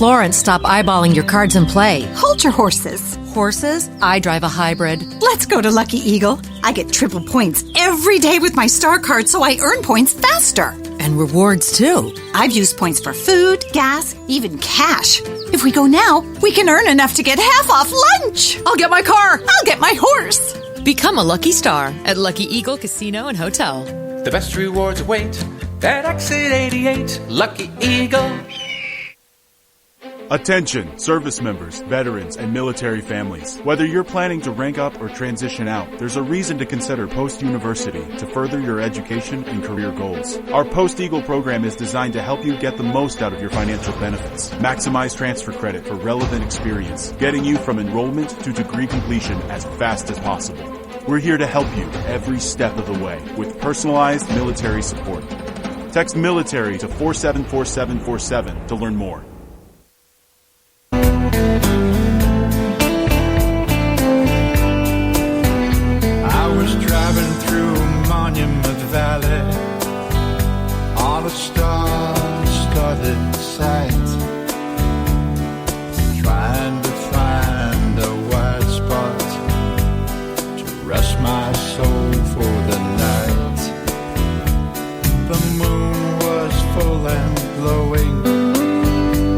Florence stop eyeballing your cards and play. Hold your horses. Horses? I drive a hybrid. Let's go to Lucky Eagle. I get triple points every day with my Star Card, so I earn points faster. And rewards, too. I've used points for food, gas, even cash. If we go now, we can earn enough to get half off lunch. I'll get my car. I'll get my horse. Become a Lucky Star at Lucky Eagle Casino and Hotel. The best rewards await at Exit 88. Lucky Eagle. Attention, service members, veterans, and military families. Whether you're planning to rank up or transition out, there's a reason to consider post-university to further your education and career goals. Our Post-Eagle program is designed to help you get the most out of your financial benefits. Maximize transfer credit for relevant experience, getting you from enrollment to degree completion as fast as possible. We're here to help you every step of the way with personalized military support. Text military to 474747 to learn more. Driving through Monument Valley on a star-studded site, trying to find a white spot to rest my soul for the night. The moon was full and glowing,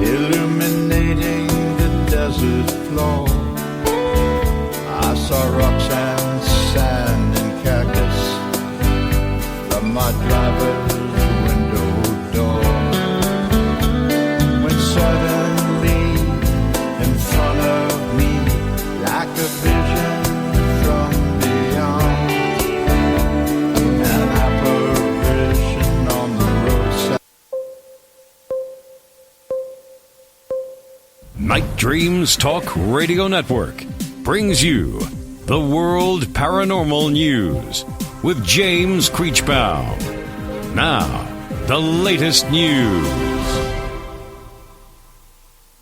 illuminating the desert floor. I saw rocks and sand and cactus from my driver's window door, when suddenly in front of me, like a vision from beyond, an apparition on the roadside. Night Dreams Talk Radio Network brings you the World Paranormal News with James Creechbaum. Now, the latest news.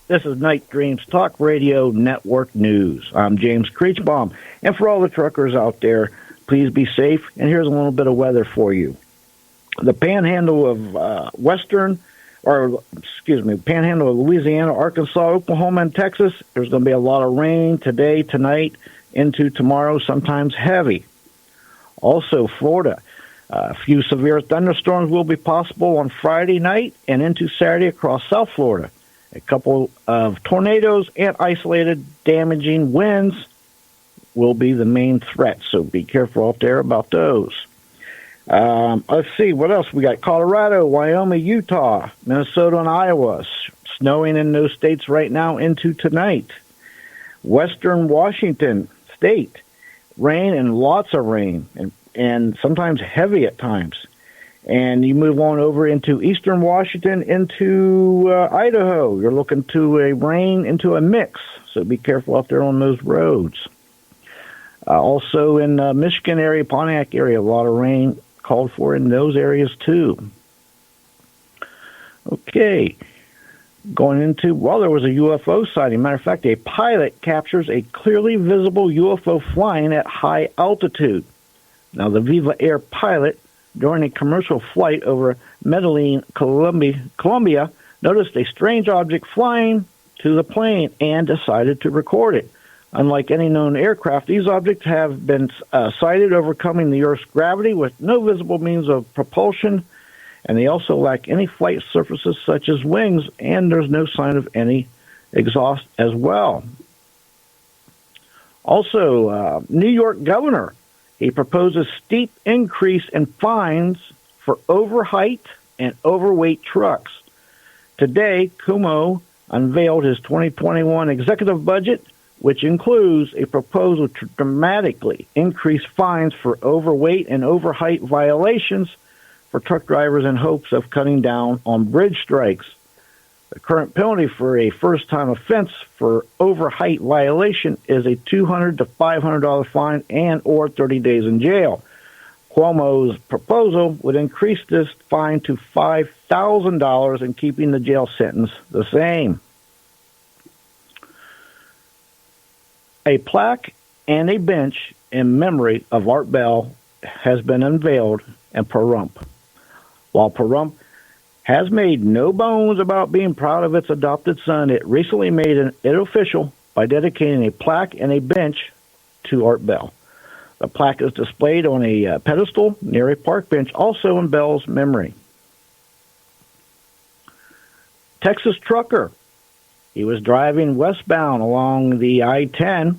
This is Night Dreams Talk Radio Network News. I'm James Creechbaum. And for all the truckers out there, please be safe. And here's a little bit of weather for you. The panhandle of panhandle of Louisiana, Arkansas, Oklahoma, and Texas, there's going to be a lot of rain today, tonight, into tomorrow, sometimes heavy. Also, Florida, a few severe thunderstorms will be possible on Friday night and into Saturday across South Florida. A couple of tornadoes and isolated damaging winds will be the main threat, so be careful out there about those. Let's see, what else? We got Colorado, Wyoming, Utah, Minnesota, and Iowa. Snowing in those states right now into tonight. Western Washington State, rain and lots of rain, and sometimes heavy at times. And you move on over into eastern Washington, into Idaho. You're looking to a rain into a mix, so be careful out there on those roads. Also in Michigan area, Pontiac area, a lot of rain called for in those areas too. Okay. Going into, there was a UFO sighting. Matter of fact, a pilot captures a clearly visible UFO flying at high altitude. Now, the Viva Air pilot, during a commercial flight over Medellin, Colombia, noticed a strange object flying to the plane and decided to record it. Unlike any known aircraft, these objects have been sighted overcoming the Earth's gravity with no visible means of propulsion, and they also lack any flight surfaces such as wings, and there's no sign of any exhaust as well. Also, New York governor, he proposes steep increase in fines for overheight and overweight trucks. Today, Cuomo unveiled his 2021 executive budget, which includes a proposal to dramatically increase fines for overweight and overheight violations for truck drivers in hopes of cutting down on bridge strikes. The current penalty for a first-time offense for overheight violation is a $200 to $500 fine and or 30 days in jail. Cuomo's proposal would increase this fine to $5,000 and keeping the jail sentence the same. A plaque and a bench in memory of Art Bell has been unveiled in Pahrump. While Pahrump has made no bones about being proud of its adopted son. It recently made it official by dedicating a plaque and a bench to Art Bell. The plaque is displayed on a pedestal near a park bench, also in Bell's memory. Texas trucker. He was driving westbound along the I-10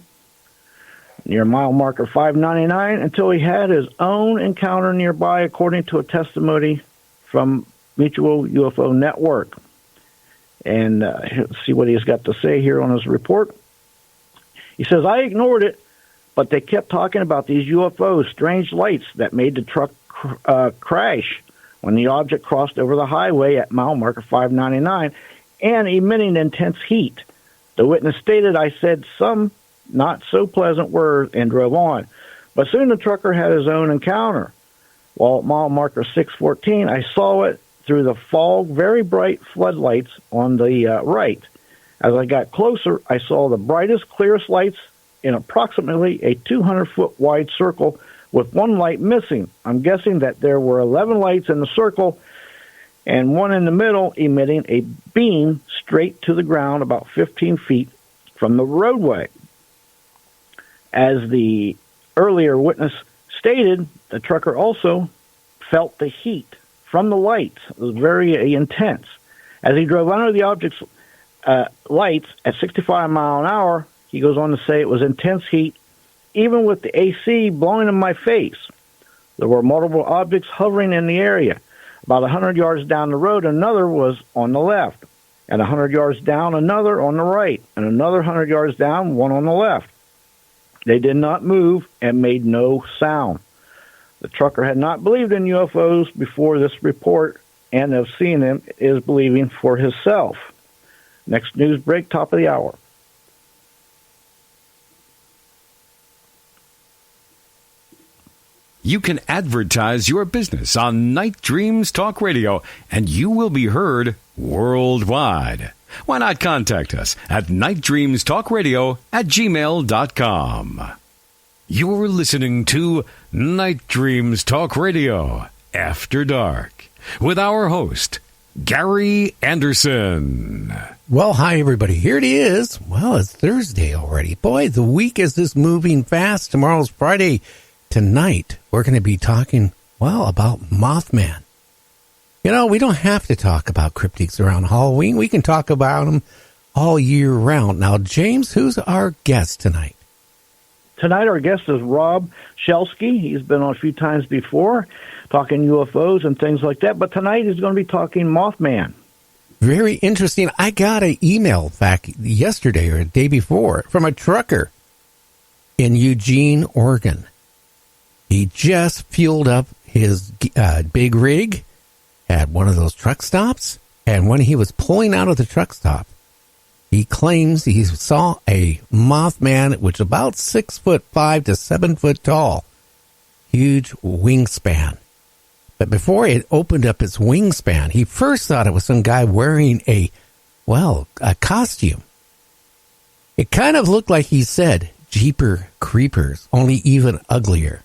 near mile marker 599 until he had his own encounter nearby, according to a testimony from Mutual UFO Network. And let's see what he's got to say here on his report. He says, I ignored it, but they kept talking about these UFOs, strange lights that made the truck crash when the object crossed over the highway at mile marker 599 and emitting intense heat. The witness stated, I said some not so pleasant words and drove on. But soon the trucker had his own encounter. While at mile marker 614, I saw it through the fog, very bright floodlights on the right. As I got closer, I saw the brightest, clearest lights in approximately a 200-foot wide circle with one light missing. I'm guessing that there were 11 lights in the circle and one in the middle emitting a beam straight to the ground about 15 feet from the roadway. As the earlier witness stated, the trucker also felt the heat from the lights. It was very intense. As he drove under the object's lights at 65 miles an hour, he goes on to say it was intense heat, even with the AC blowing in my face. There were multiple objects hovering in the area. About 100 yards down the road, another was on the left, and 100 yards down, another on the right, and another 100 yards down, one on the left. They did not move and made no sound. The trucker had not believed in UFOs before this report, and of seeing them is believing for himself. Next news break, top of the hour. You can advertise your business on Night Dreams Talk Radio, and you will be heard worldwide. Why not contact us at nightdreamstalkradio@gmail.com. You're listening to Night Dreams Talk Radio After Dark with our host, Gary Anderson. Well, hi, everybody. Here it is. Well, it's Thursday already. Boy, the week is just moving fast. Tomorrow's Friday. Tonight, we're going to be talking, well, about Mothman. You know, we don't have to talk about cryptids around Halloween. We can talk about them all year round. Now, James, who's our guest tonight? Tonight, our guest is Rob Shelsky. He's been on a few times before, talking UFOs and things like that. But tonight, he's going to be talking Mothman. Very interesting. I got an email back yesterday or the day before from a trucker in Eugene, Oregon. He just fueled up his big rig at one of those truck stops, and when he was pulling out of the truck stop, he claims he saw a Mothman, which is about 6'5" to 7 foot tall, huge wingspan. But before it opened up its wingspan, he first thought it was some guy wearing a costume. It kind of looked like he said, Jeeper Creepers, only even uglier.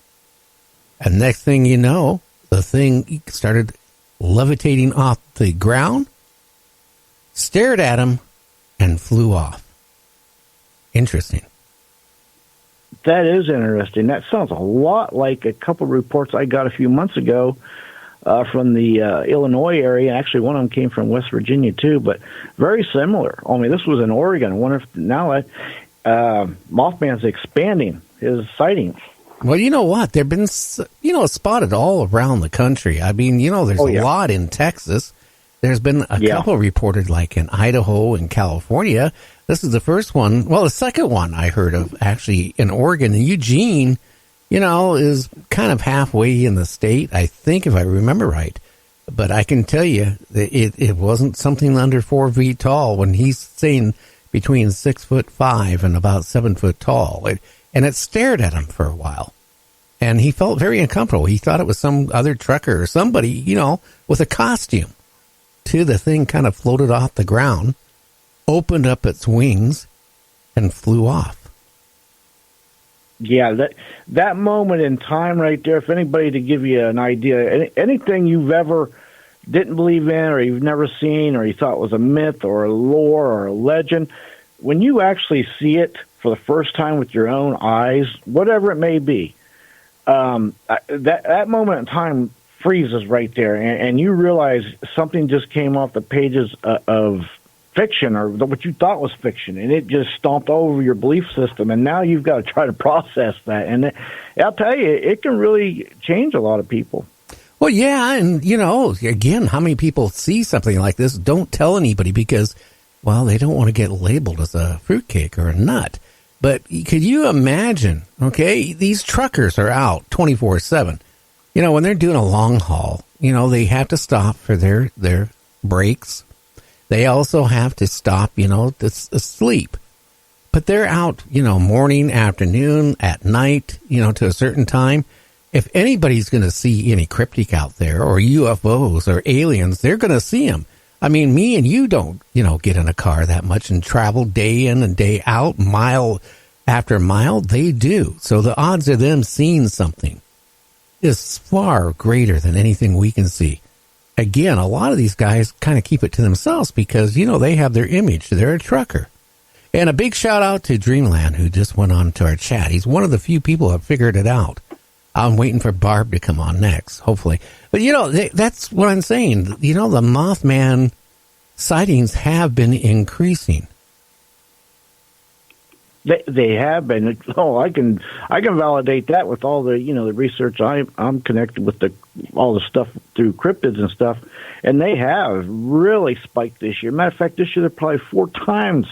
And next thing you know, the thing started levitating off the ground, stared at him, and flew off. Interesting. That is interesting. That sounds a lot like a couple of reports I got a few months ago from the Illinois area. Actually, one of them came from West Virginia, too, but very similar. Only this was in Oregon. I wonder if now Mothman's expanding his sightings. Well, you know what? They've been, spotted all around the country. I mean, there's a lot in Texas. There's been a couple reported, like in Idaho and California. This is the first one. Well, the second one I heard of, actually, in Oregon. And Eugene, is kind of halfway in the state, I think, if I remember right. But I can tell you that it wasn't something under 4 feet tall when he's saying between 6'5" and about 7 foot tall. And it stared at him for a while. And he felt very uncomfortable. He thought it was some other trucker or somebody, with a costume. Till the thing kind of floated off the ground, opened up its wings, and flew off. Yeah, that moment in time right there, if anybody to give you an idea, anything you've ever didn't believe in, or you've never seen, or you thought was a myth or a lore or a legend, when you actually see it for the first time with your own eyes, whatever it may be, that moment in time freezes right there, and you realize something just came off the pages of fiction, or what you thought was fiction, and it just stomped over your belief system, and now you've got to try to process that. And I'll tell you, it can really change a lot of people. Well, yeah, and, again, how many people see something like this, don't tell anybody because, well, they don't want to get labeled as a fruitcake or a nut. But could you imagine, okay, these truckers are out 24/7. When they're doing a long haul, they have to stop for their breaks. They also have to stop, to sleep. But they're out, morning, afternoon, at night, to a certain time. If anybody's going to see any cryptic out there or UFOs or aliens, they're going to see them. I mean, me and you don't, get in a car that much and travel day in and day out, mile after mile. They do. So the odds of them seeing something is far greater than anything we can see. Again, a lot of these guys kind of keep it to themselves because, they have their image. They're a trucker. And a big shout out to Dreamland, who just went on to our chat. He's one of the few people who have figured it out. I'm waiting for Barb to come on next, hopefully. But, that's what I'm saying. The Mothman sightings have been increasing. They have been. Oh, I can validate that with all the the research. I'm connected with all the stuff through cryptids and stuff, and they have really spiked this year. Matter of fact, this year they're probably 4 times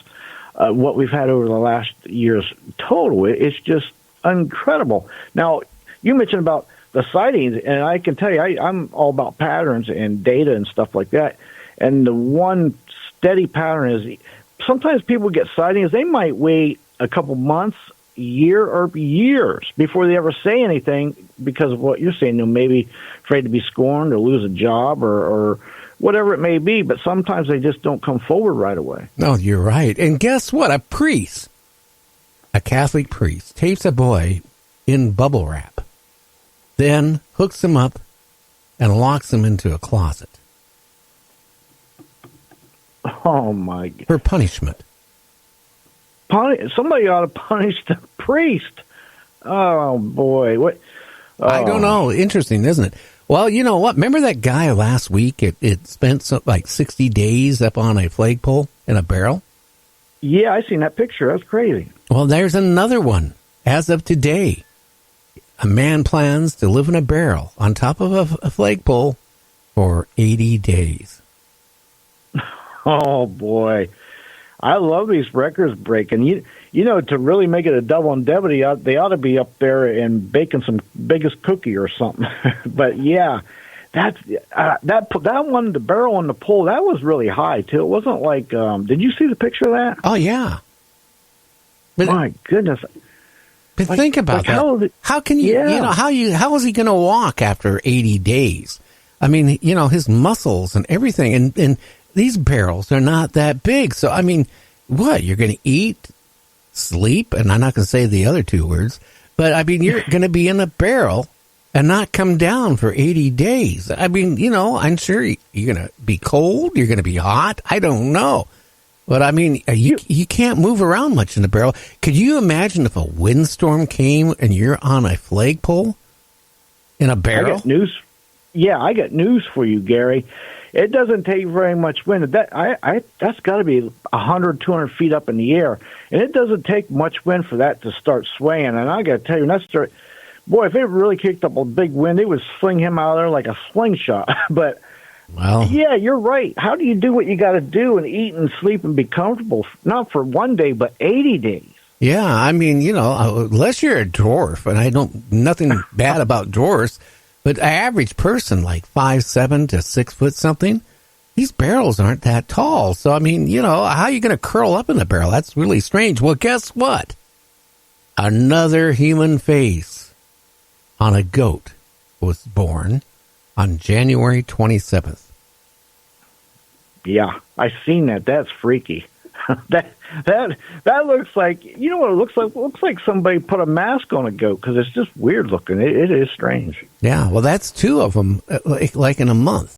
what we've had over the last years total. It's just incredible. Now, you mentioned about the sightings, and I can tell you, I'm all about patterns and data and stuff like that. And the one steady pattern is sometimes people get sightings. They might wait a couple months, year, or years before they ever say anything because of what you're saying. They're maybe afraid to be scorned or lose a job or whatever it may be, but sometimes they just don't come forward right away. No, you're right. And guess what? A priest, a Catholic priest, tapes a boy in bubble wrap, then hooks him up and locks him into a closet. Oh, my God. For punishment. Somebody ought to punish the priest. Oh, boy. What? Oh. I don't know. Interesting, isn't it? Well, you know what? Remember that guy last week? It spent like 60 days up on a flagpole in a barrel? Yeah, I seen that picture. That's crazy. Well, there's another one. As of today, a man plans to live in a barrel on top of a flagpole for 80 days. Oh, boy. I love these records breaking. You know, to really make it a double indemnity, they ought to be up there and baking some biggest cookie or something. But yeah, that one, the barrel on the pole, that was really high too. It wasn't like. Did you see the picture of that? Oh yeah. But, my goodness. But think about that. How can you? Yeah. How is he going to walk after 80 days? I mean, his muscles and everything, and these barrels are not that big. So, I mean, what? You're going to eat, sleep, and I'm not going to say the other two words, but, I mean, you're going to be in a barrel and not come down for 80 days. I mean, I'm sure you're going to be cold, you're going to be hot, I don't know. But, I mean, you can't move around much in the barrel. Could you imagine if a windstorm came and you're on a flagpole in a barrel? I got news for you, Gary. It doesn't take very much wind. That's got to be 100, 200 feet up in the air, and it doesn't take much wind for that to start swaying. And I got to tell you, if it really kicked up a big wind, it would sling him out of there like a slingshot. But yeah, you're right. How do you do what you got to do and eat and sleep and be comfortable? Not for one day, but 80 days. Yeah, I mean, unless you're a dwarf, and nothing bad about dwarfs. But an average person, like 5'7" to 6 foot something, these barrels aren't that tall. So, I mean, how are you going to curl up in the barrel? That's really strange. Well, guess what? Another human face on a goat was born on January 27th. Yeah, I seen that. That's freaky. That looks like, what it looks like? It looks like somebody put a mask on a goat because it's just weird looking. It is strange. Yeah, well, that's 2 of them, like in a month.